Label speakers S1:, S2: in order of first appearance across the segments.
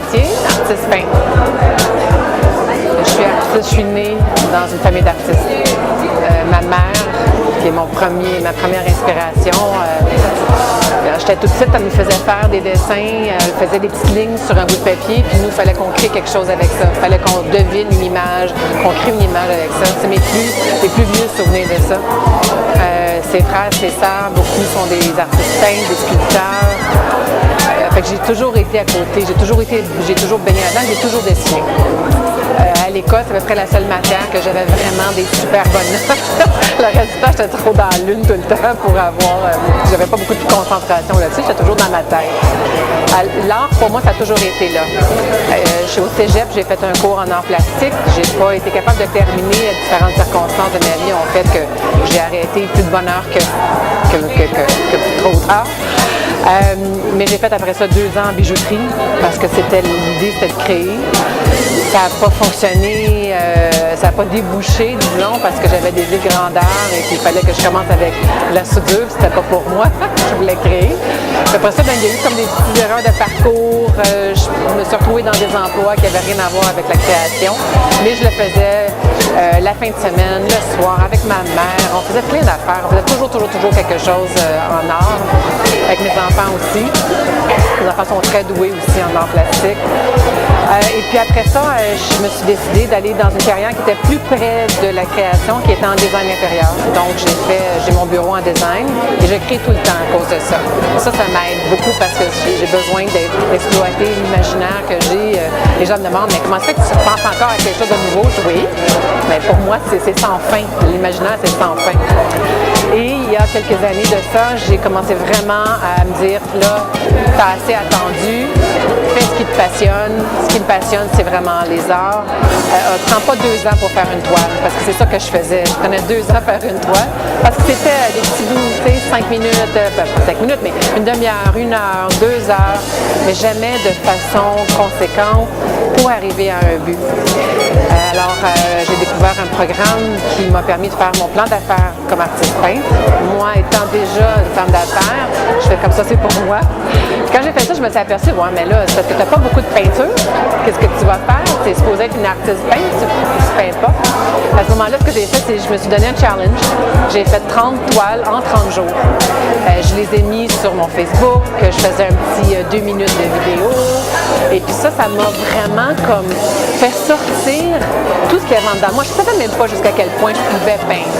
S1: métier, artiste peintre. Je suis artiste, je suis née dans une famille d'artistes. Ma mère, qui est ma première inspiration, j'étais toute petite, elle me faisait faire des dessins, elle faisait des petites lignes sur un bout de papier, puis nous, il fallait qu'on crée quelque chose avec ça. Il fallait qu'on devine une image, qu'on crée une image avec ça. C'est mes plus vieux souvenirs de ça. Ses frères, ses sœurs, beaucoup sont des artistes peintres, des sculpteurs. Fait que j'ai toujours été à côté, j'ai toujours baigné là-dedans, j'ai toujours dessiné. À l'école, c'est à peu près la seule matière que j'avais vraiment des super bonnes notes. Le reste du temps, j'étais trop dans la lune tout le temps pour avoir... j'avais pas beaucoup de concentration là-dessus, j'étais toujours dans ma tête. L'art, pour moi, ça a toujours été là. Je suis au cégep, j'ai fait un cours en art plastique. J'ai pas été capable de terminer. Différentes circonstances de ma vie ont fait que j'ai arrêté plus de bonheur que trop tard. Mais j'ai fait après ça 2 ans en bijouterie parce que l'idée, c'était de créer. Ça n'a pas fonctionné, ça n'a pas débouché, disons, parce que j'avais des idées de grandeur et qu'il fallait que je commence avec la soudure, c'était pas pour moi, je voulais créer. Après ça, il y a eu comme des petites erreurs de parcours, je me suis retrouvée dans des emplois qui n'avaient rien à voir avec la création, mais je le faisais la fin de semaine, le soir, avec ma mère, on faisait plein d'affaires, on faisait toujours quelque chose en art, avec mes enfants aussi. Les enfants sont très doués aussi en art plastique. Et puis après ça, je me suis décidée d'aller dans une carrière qui était plus près de la création, qui était en design intérieur. Donc j'ai mon bureau en design et je crée tout le temps à cause de ça. Ça m'aide beaucoup parce que j'ai besoin d'exploiter l'imaginaire que j'ai. Les gens me demandent, mais comment ça fait que tu penses encore à quelque chose de nouveau? Oui, mais pour moi, c'est sans fin. L'imaginaire, c'est sans fin. Et il y a quelques années de ça, j'ai commencé vraiment à me dire, là, t'as assez attendu, fais ce qui te passionne. Ce qui me passionne, c'est vraiment les arts. Prends pas 2 ans pour faire une toile, parce que c'est ça que je faisais. Je prenais 2 ans pour faire une toile, parce que c'était des petits bouts, 5 minutes, pas 5 minutes, mais une demi-heure, 1 heure, 2 heures, mais jamais de façon conséquente pour arriver à un but. Alors, j'ai découvert un programme qui m'a permis de faire mon plan d'affaires comme artiste peintre. Moi, étant déjà une femme d'affaires, je fais comme ça, c'est pour moi. Quand j'ai fait ça, je me suis aperçue, ouais, mais là, c'est parce que tu n'as pas beaucoup de peinture. Qu'est-ce que tu vas faire? Tu es supposé être une artiste peintre, tu ne peins pas. À ce moment-là, ce que j'ai fait, c'est que je me suis donné un challenge. J'ai fait 30 toiles en 30 jours. Je les ai mis sur mon Facebook, je faisais un petit 2 minutes de vidéo. Et puis ça m'a vraiment comme fait sortir tout ce qu'il y avait en dedans. Moi, je ne savais même pas jusqu'à quel point je pouvais peindre.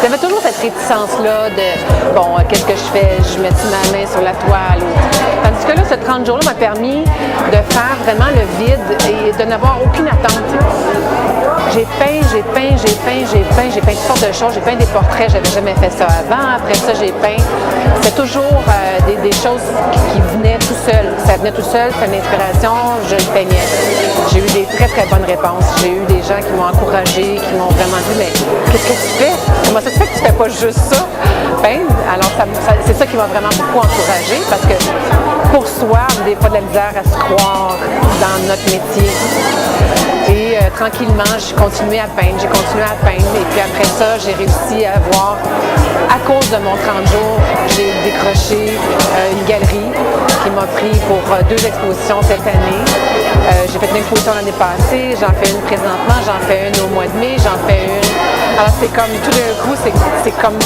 S1: J'avais toujours cette réticence-là de, bon, qu'est-ce que je fais? Je mets ma main sur la toile. Tandis que là, ce 30 jours-là m'a permis de faire vraiment le vide et de n'avoir aucune attente. J'ai peint toutes sortes de choses. J'ai peint des portraits, j'avais jamais fait ça avant. Après ça, j'ai peint. C'est toujours des choses qui venaient tout seul. Ça venait tout seul, c'est une inspiration, je le peignais. J'ai eu des très, très bonnes réponses. J'ai eu des gens qui m'ont encouragée, qui m'ont vraiment dit, mais qu'est-ce que tu fais? Comment ça se fait que tu fais pas juste ça? Peindre. Alors, c'est ça qui m'a vraiment beaucoup encouragée parce que pour soi, on a des fois de la misère à se croire dans notre métier. Et tranquillement, j'ai continué à peindre. Et puis après ça, j'ai réussi à avoir, à cause de mon 30 jours, j'ai décroché une galerie qui m'a pris pour 2 expositions cette année. J'ai fait une exposition l'année passée, j'en fais une présentement, j'en fais une au mois de mai, j'en fais une. Alors c'est comme tout d'un coup, c'est comme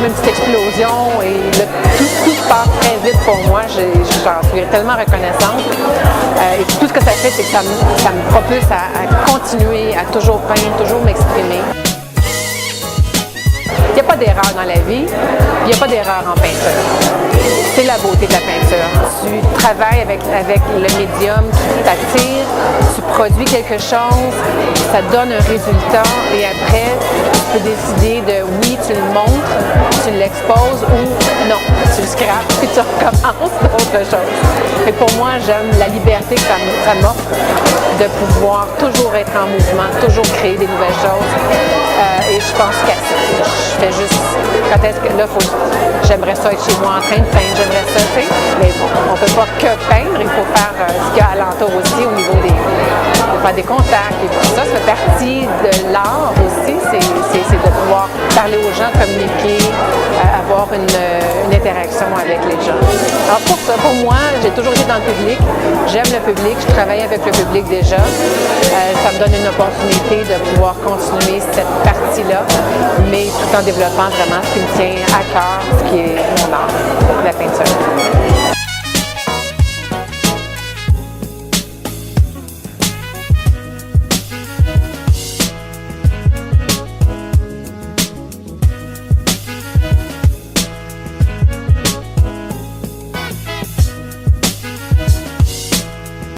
S1: une petite explosion et tout se passe très vite pour moi. J'en suis tellement reconnaissante. Et tout ce que ça fait, c'est que ça me propulse à continuer, à toujours peindre, toujours m'exprimer. Il n'y a pas d'erreur dans la vie, il n'y a pas d'erreur en peinture. C'est la beauté de la peinture. Tu travailles avec le médium qui t'attire, tu produis quelque chose, ça donne un résultat et après, tu peux décider de oui, tu le montres, tu l'exposes ou non, tu le scrapes et tu recommences d'autres choses. Et pour moi, j'aime la liberté que ça m'offre de pouvoir toujours être en mouvement, toujours créer des nouvelles choses. Et je pense qu'à ça. Je fais juste, quand est-ce que là, j'aimerais ça être chez moi en train de peindre, j'aimerais ça, tu sais, mais bon, on peut pas que peindre, il faut faire ce qu'il y a alentour aussi au niveau de faire des contacts et tout ça. Ça fait partie de l'art aussi, c'est de pouvoir parler aux gens, communiquer, avoir une interaction avec les gens. Alors pour ça, pour moi, j'ai toujours été dans le public, j'aime le public, je travaille avec le public déjà. Ça me donne une opportunité de pouvoir continuer cette partie-là, mais tout en développant vraiment ce qui me tient à cœur, ce qui est mon art, la peinture.